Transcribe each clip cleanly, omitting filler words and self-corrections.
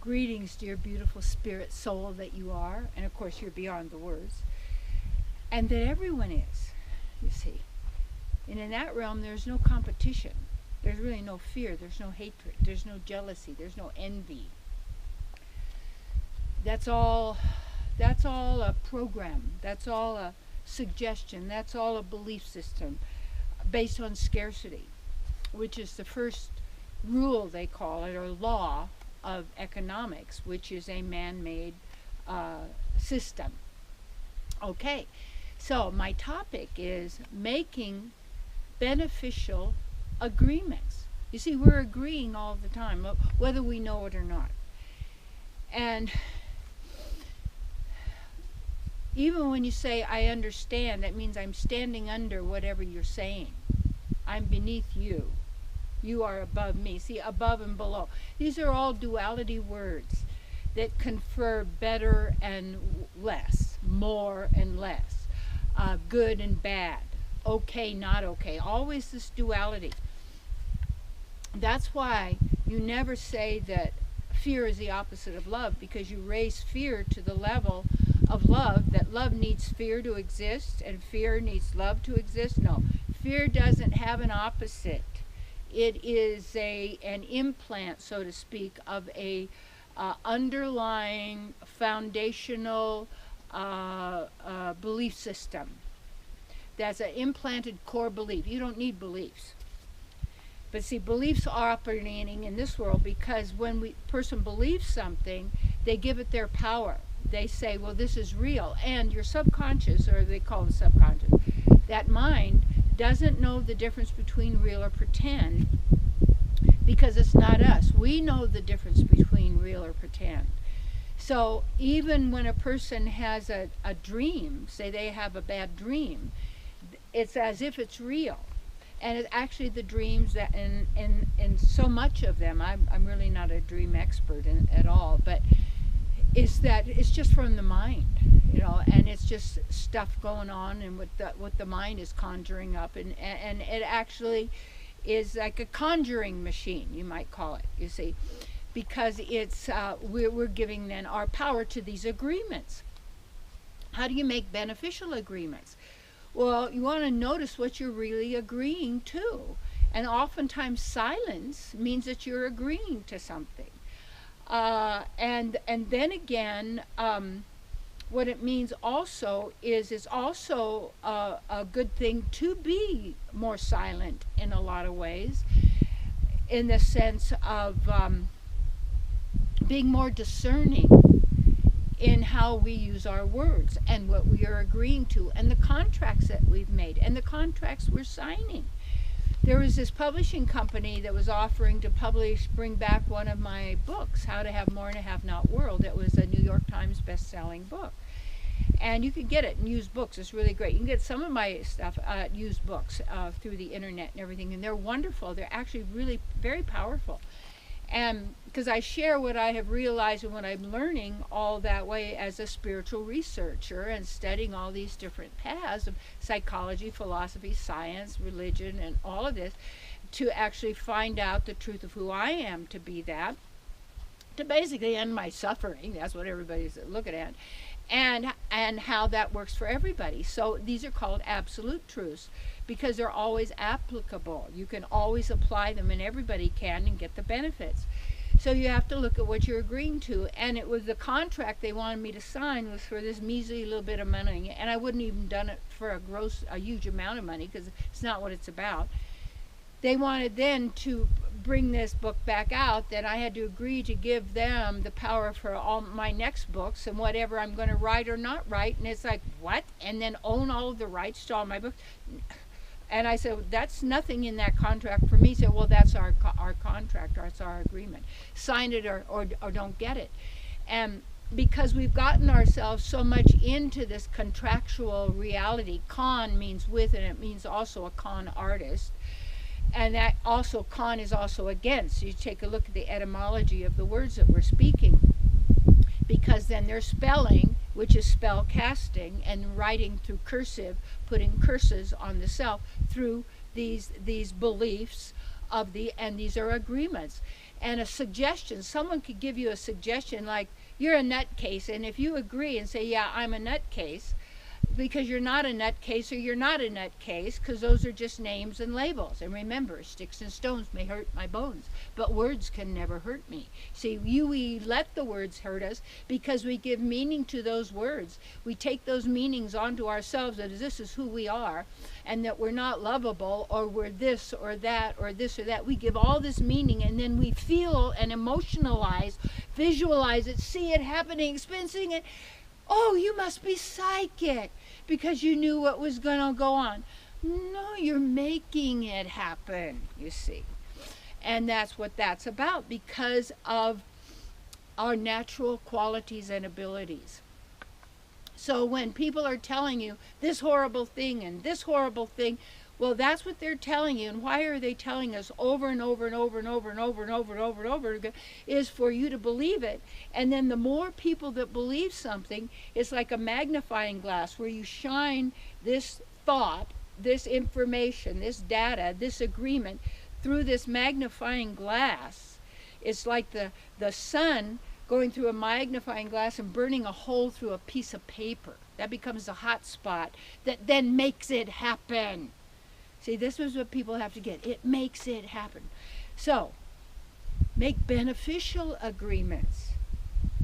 Greetings, dear beautiful spirit soul that you are, and of course you're beyond the words, and that everyone is, you see. And in that realm, there's no competition. There's really no fear. There's no hatred. There's no jealousy. There's no envy. That's all a program. That's all a suggestion. That's all a belief system based on scarcity, which is the first rule, they call it, or law of economics, which is a man-made system. Okay, so my topic is making beneficial agreements. You see, we're agreeing all the time, whether we know it or not. And even when you say, I understand, that means I'm standing under whatever you're saying. I'm beneath you. You are above me. See, above and below. These are all duality words that confer better and less, more and less, good and bad, okay, not okay. Always this duality. That's why you never say that fear is the opposite of love, because you raise fear to the level of love, that love needs fear to exist and fear needs love to exist. No, fear doesn't have an opposite. It is an implant, so to speak, of a underlying foundational belief system. That's an implanted core belief. You don't need beliefs. But see, beliefs are operating in this world because when a person believes something, they give it their power. They say, well, this is real. And your subconscious, or they call it subconscious, that mind doesn't know the difference between real or pretend because it's not us. We know the difference between real or pretend. So even when a person has a dream, say they have a bad dream, it's as if it's real. And it's actually the dreams that, and so much of them, I'm really not a dream expert at all, but is that it's just from the mind, you know, and it's just stuff going on and what the mind is conjuring up, and it actually is like a conjuring machine, you might call it, you see, because it's we're giving then our power to these agreements. How do you make beneficial agreements? Well, you want to notice what you're really agreeing to, and oftentimes silence means that you're agreeing to something. And then again, what it means also is it's also a good thing to be more silent in a lot of ways, in the sense of being more discerning in how we use our words and what we are agreeing to and the contracts that we've made and the contracts we're signing. There was this publishing company that was offering to bring back one of my books, How to Have More in a Have-Not World. It was a New York Times best-selling book. And you can get it in used books. It's really great. You can get some of my stuff at used books through the internet and everything. And they're wonderful. They're actually really very powerful. And because I share what I have realized and what I'm learning all that way as a spiritual researcher and studying all these different paths of psychology, philosophy, science, religion, and all of this, to actually find out the truth of who I am, to be that, to basically end my suffering. That's what everybody's looking at, and how that works for everybody. So these are called absolute truths because they're always applicable. You can always apply them, and everybody can and get the benefits. So you have to look at what you're agreeing to. And it was the contract they wanted me to sign was for this measly little bit of money, and I wouldn't even done it for a huge amount of money because it's not what it's about. They wanted then to bring this book back out, that I had to agree to give them the power for all my next books and whatever I'm going to write or not write. And it's like, what? And then own all of the rights to all my books? And I said, that's nothing in that contract for me. He said, well, that's our contract, or it's our agreement. Sign it or don't get it. And because we've gotten ourselves so much into this contractual reality, con means with, and it means also a con artist. And that also, con is also against. So you take a look at the etymology of the words that we're speaking, because then they're spelling, which is spell casting, and writing through cursive, putting curses on the self through these beliefs of and these are agreements. And a suggestion, someone could give you a suggestion like, you're a nutcase, and if you agree and say, yeah, I'm a nutcase, because you're not a nutcase or you're not a nutcase, because those are just names and labels. And remember, sticks and stones may hurt my bones, but words can never hurt me. See, we let the words hurt us because we give meaning to those words. We take those meanings onto ourselves, that this is who we are, and that we're not lovable, or we're this or that, or this or that. We give all this meaning, and then we feel and emotionalize, visualize it, see it happening, experiencing it. Oh, you must be psychic because you knew what was going to go on. No, you're making it happen, you see. And that's what that's about, because of our natural qualities and abilities. So when people are telling you this horrible thing and this horrible thing, well, that's what they're telling you. And why are they telling us over and over and over and over and over and over and over and over again? Is for you to believe it. And then the more people that believe something, it's like a magnifying glass where you shine this thought, this information, this data, this agreement through this magnifying glass. It's like the sun going through a magnifying glass and burning a hole through a piece of paper. That becomes a hot spot that then makes it happen. See, this is what people have to get. It makes it happen. So, make beneficial agreements.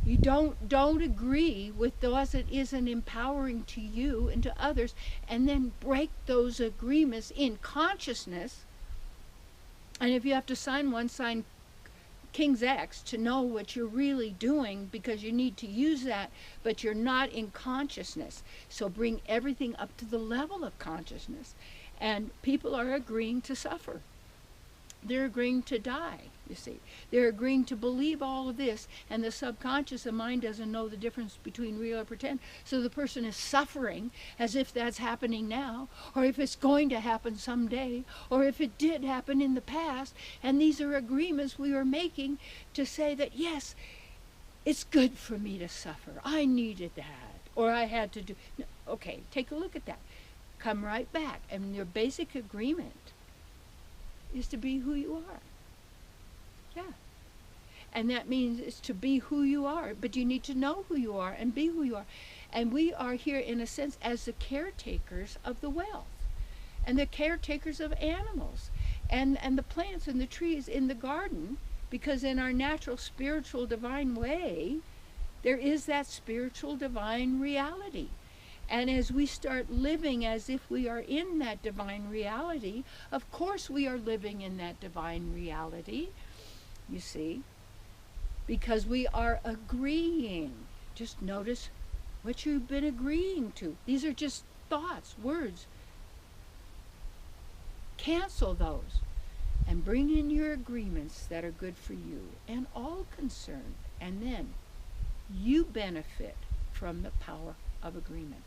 You don't agree with those that isn't empowering to you and to others, and then break those agreements in consciousness. And if you have to sign one, sign King's X to know what you're really doing, because you need to use that, but you're not in consciousness. So bring everything up to the level of consciousness. And people are agreeing to suffer. They're agreeing to die, you see. They're agreeing to believe all of this, and the subconscious mind doesn't know the difference between real or pretend. So the person is suffering as if that's happening now, or if it's going to happen someday, or if it did happen in the past. And these are agreements we are making to say that, yes, it's good for me to suffer. I needed that, or I had to do. No, okay, take a look at that. Come right back. And your basic agreement is to be who you are. Yeah. And that means it's to be who you are. But you need to know who you are and be who you are. And we are here, in a sense, as the caretakers of the wealth. And the caretakers of animals. And the plants and the trees in the garden. Because in our natural, spiritual, divine way, there is that spiritual, divine reality. And as we start living as if we are in that divine reality, of course we are living in that divine reality, you see, because we are agreeing. Just notice what you've been agreeing to. These are just thoughts, words. Cancel those and bring in your agreements that are good for you and all concerned. And then you benefit from the power of agreement.